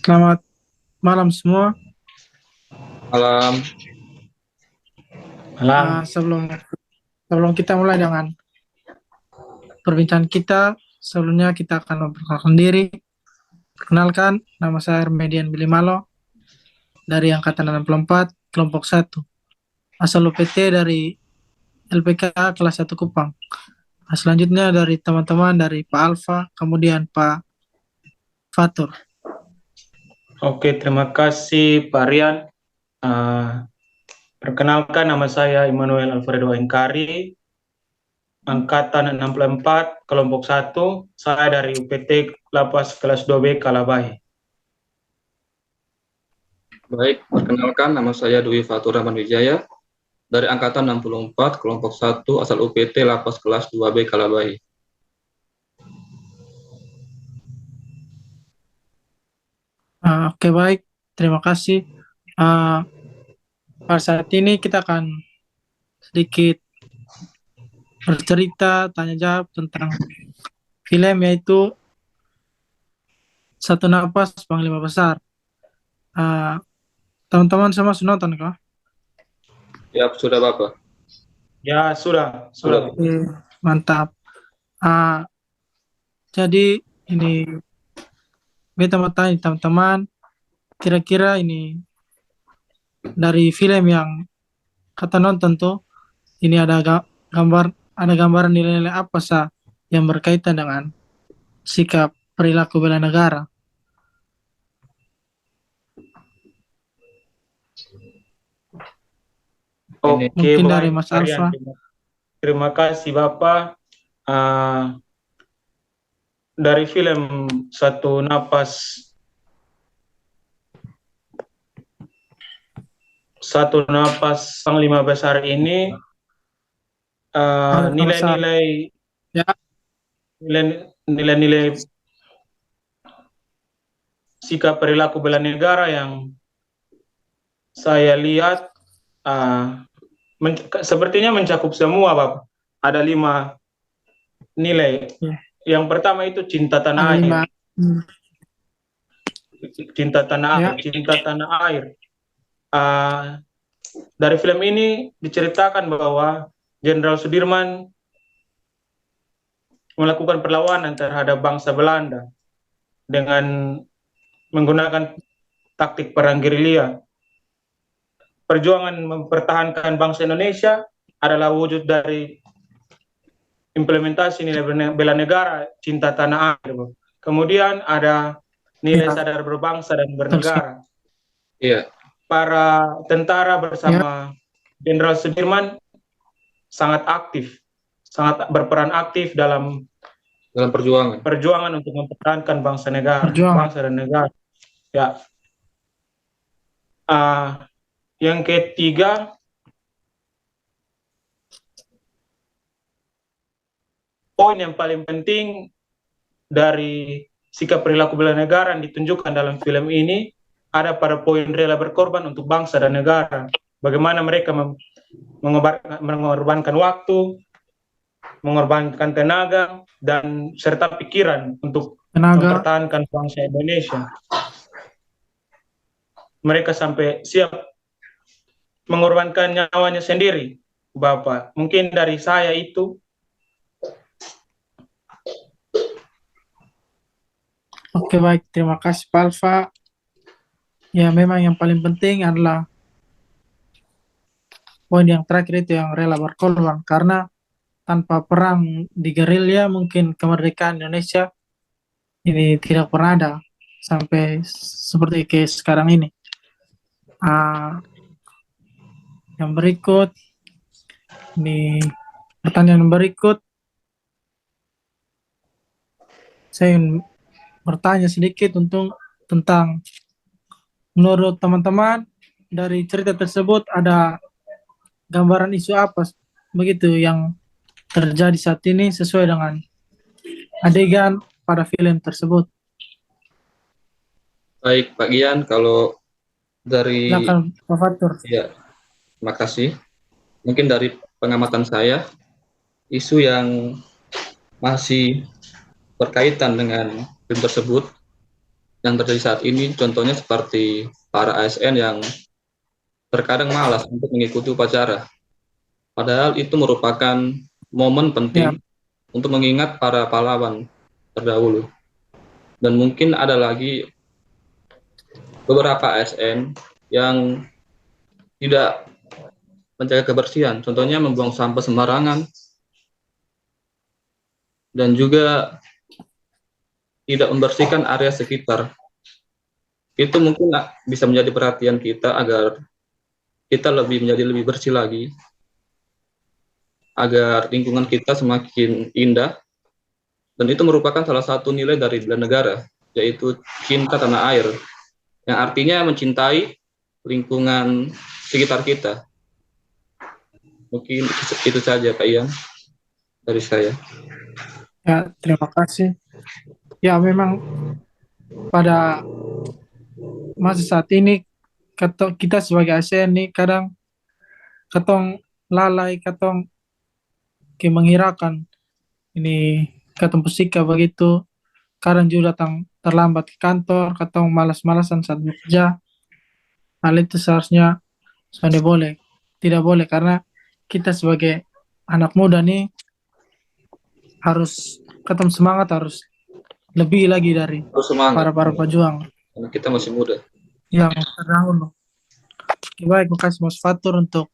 Selamat malam semua. Malam. Ah, Malam. sebelum sebelum kita mulai dengan perbincangan kita, sebelumnya kita akan memperkenalkan diri. Perkenalkan, nama saya Armedian Bilimalo dari Angkatan 64, kelompok 1. Asal UPT dari LPK kelas 1 Kupang. Nah, selanjutnya dari teman-teman dari Pak Alfa, kemudian Pak Fatur. Oke, terima kasih Pak Rian. Uh, Perkenalkan, nama saya Immanuel Alfredo Engkari, Angkatan 64, kelompok 1. Saya dari UPT Lapas kelas 2B Kalabai. Baik, perkenalkan nama saya Dwi Fatur Rahman Wijaya dari Angkatan 64, kelompok 1, asal UPT Lapas kelas 2B Kalabai. Oke, baik, terima kasih. Ah, Pada saat ini kita akan sedikit bercerita, tanya jawab tentang film yaitu Satu Napas Panglima Besar. Ah, Teman-teman semua sudah nonton kah? Ya, sudah Bapak. Ya, sudah, Sudah. Pak. Mantap. Ah, jadi ini beta mau tanya teman-teman, kira-kira ini dari film yang kata nonton tuh, ini ada gambaran nilai-nilai apa sah yang berkaitan dengan sikap perilaku bela negara. Ini Oke, Mungkin dari baik, Mas Pak Rian. Alfa. Terima kasih Bapak. Uh, dari film Satu Napas Panglima Besar ini, Panglima Besar. nilai-nilai Ya, nilai-nilai sikap perilaku bela negara yang saya lihat uh, sepertinya mencakup semua, Bapak. Ada 5 nilai. ya. Yang pertama itu cinta Ada tanah air. lima. Hmm, Cinta tanah air, Ya, cinta tanah air. Uh, dari film ini diceritakan bahwa Jenderal Sudirman melakukan perlawanan terhadap bangsa Belanda dengan menggunakan taktik perang gerilya. Perjuangan mempertahankan bangsa Indonesia adalah wujud dari implementasi nilai bela negara, cinta tanah air. Kemudian ada nilai ya, sadar berbangsa dan betul sekali. bernegara. Iya, Para tentara Ya, bersama Jenderal Sudirman sangat aktif, sangat berperan aktif dalam dalam perjuangan. perjuangan untuk mempertahankan perjuangan. bangsa dan negara. Ya, yang ketiga, poin yang paling penting dari sikap perilaku bela negara yang ditunjukkan dalam film ini ada pada poin rela berkorban untuk bangsa dan negara. Bagaimana mereka mengorbankan waktu, mengorbankan tenaga, dan serta pikiran untuk Tenaga. mempertahankan bangsa Indonesia. Mereka sampai siap mengorbankan nyawanya sendiri, Bapak. Mungkin dari saya itu. Oke, baik, terima kasih Pak Alfa. Ya, memang yang paling penting adalah poin yang terakhir itu yang rela berkorban. Karena tanpa perang di gerilya mungkin kemerdekaan Indonesia ini tidak pernah ada sampai seperti ke sekarang ini. Ah, yang berikut, ini pertanyaan berikut, saya ingin bertanya sedikit tentang menurut teman-teman dari cerita tersebut ada gambaran isu apa begitu yang terjadi saat ini sesuai dengan adegan pada film tersebut. Baik, Pak Gian, kalau dari, Silakan Pak Fatur. ya, terima kasih. Mungkin dari pengamatan saya, isu yang masih berkaitan dengan film tersebut yang terjadi saat ini, contohnya seperti para ASN yang terkadang malas untuk mengikuti upacara. Padahal itu merupakan momen Ya, penting untuk mengingat para pahlawan terdahulu. Dan mungkin ada lagi beberapa ASN yang tidak menjaga kebersihan, contohnya membuang sampah sembarangan dan juga tidak membersihkan area sekitar. Itu mungkin bisa menjadi perhatian kita agar kita menjadi lebih bersih lagi, agar lingkungan kita semakin indah, dan itu merupakan salah satu nilai dari bela negara, yaitu cinta tanah air, yang artinya mencintai lingkungan sekitar kita. Mungkin itu saja Pak Ian dari saya. ya, terima kasih. Ya, memang pada masa saat ini kita sebagai ASN nih kadang katong lalai, katong kayak menghiraukan ini katong pusika begitu. Kadang juga datang terlambat ke kantor, katong malas-malasan saat bekerja. Hal itu seharusnya tidak boleh, tidak boleh karena kita sebagai anak muda nih harus katong semangat, harus lebih lagi dari Terus semangat, para pejuang karena kita masih muda. yang terdahulu. Oke, baik, makasih Mas Fatur untuk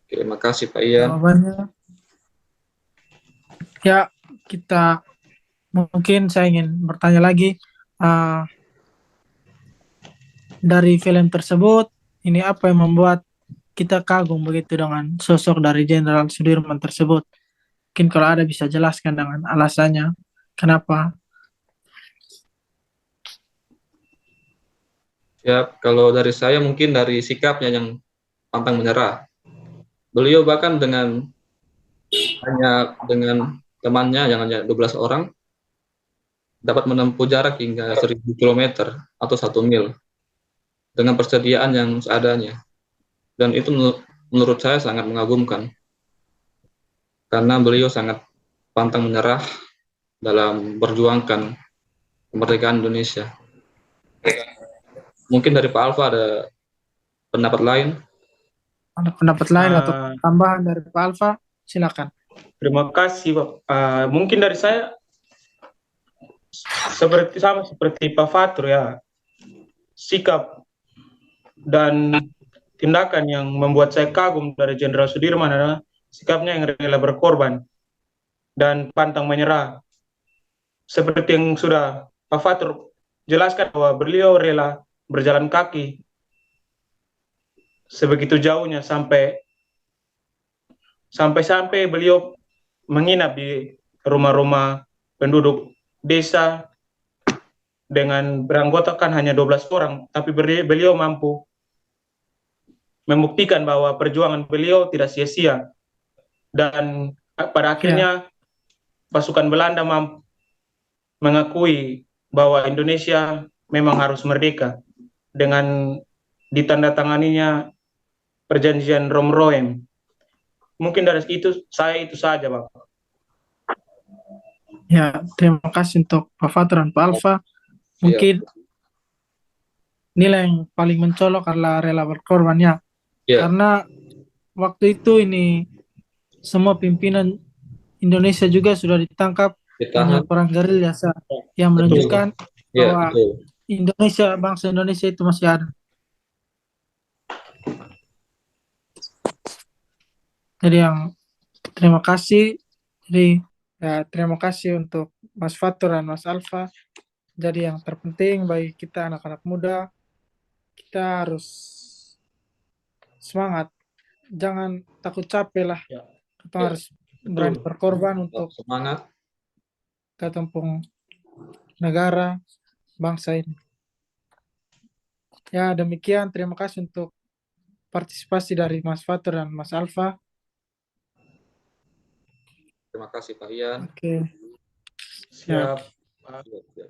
Terima kasih Pak Ian. jawabannya. Ya, kita mungkin saya ingin bertanya lagi, uh, dari film tersebut, ini apa yang membuat kita kagum begitu dengan sosok dari Jenderal Sudirman tersebut? Mungkin kalau ada bisa jelaskan dengan alasannya, kenapa? Ya, kalau dari saya mungkin dari sikapnya yang pantang menyerah. Beliau bahkan dengan temannya yang hanya 12 orang dapat menempuh jarak hingga 1000 km atau 1 mil dengan persediaan yang seadanya. Dan itu menurut saya sangat mengagumkan karena beliau sangat pantang menyerah dalam berjuangkan kemerdekaan Indonesia. Mungkin dari Pak Alfa ada pendapat lain? Ada pendapat lain atau Ah, tambahan dari Pak Alfa? Silakan. Terima kasih, Pak. Mungkin dari saya sama seperti Pak Fatur ya, sikap dan tindakan yang membuat saya kagum dari Jenderal Sudirman adalah sikapnya yang rela berkorban dan pantang menyerah. Seperti yang sudah Pak Fatur jelaskan bahwa beliau rela berjalan kaki sebegitu jauhnya sampai beliau menginap di rumah-rumah penduduk desa dengan beranggotakan hanya 12 orang, tapi beliau mampu membuktikan bahwa perjuangan beliau tidak sia-sia. Dan pada Ya, akhirnya pasukan Belanda mampu mengakui bahwa Indonesia memang harus merdeka dengan ditandatanganinya perjanjian Romroem. Mungkin dari itu saja, Pak. ya, terima kasih untuk Pak Fatur dan Pak Alfa. Siap. Mungkin nilai yang paling mencolok adalah rela berkorban ya. Ya, Karena waktu itu ini semua pimpinan Indonesia juga sudah ditangkap hanya ditahan. perang gerilya yang Betul. menunjukkan Ya, bahwa betul. Indonesia, bangsa Indonesia itu masih ada. Jadi yang terima kasih. Jadi ya, terima kasih untuk Mas Fatur dan Mas Alfa. Jadi yang terpenting bagi kita anak-anak muda, kita harus semangat. Jangan takut capek lah. Ya, Kita Ya, harus berani betul. berkorban tetap untuk semangat. ketempung negara, bangsa ini. Ya, demikian. Terima kasih untuk partisipasi dari Mas Fatur dan Mas Alfa. Terima kasih Pak Ian. Oke, ya. Siap. Siap, siap.